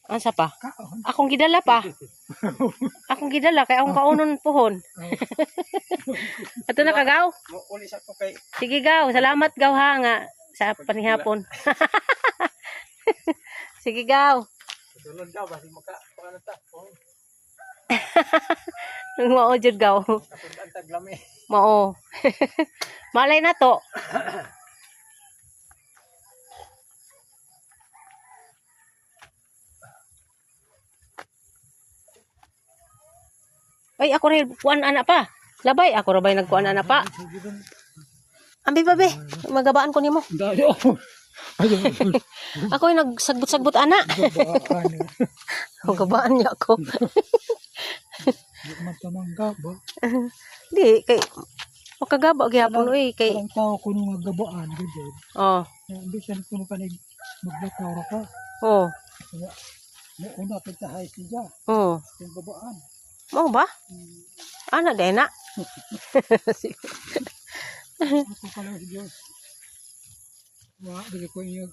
Ansa pa? Akong gidala pa. Akong gidala kay akong kaunon pohon. Ato na kagaw. Uli sa ko kay. Sige gaw, salamat gaw ha nga sa panihapon. Sige gaw. Sunod daw basi maka ta. Mao jud gaw. Ang taglami. Mao. Malay na to. Ay, ako rin kuan ana pa. Labay, ako ra bay nagkuan ana pa. Ambi ba be? Magabaan ko nimo. Dayo. Ako yung nagsagbot-sagbot ana. Magabaan niya ako. Matamangga ba? Di kay makagaba gyapon oy kay. Ang tao ko nung magabaan gid. Oh. Bisan ko kanig maglakaw ra ka. Oh. Mo una pagtahay siya. Oh. Yung gabaan. Mau ba? Ana dena. Ako pala si Diyos. Wa dili ko yung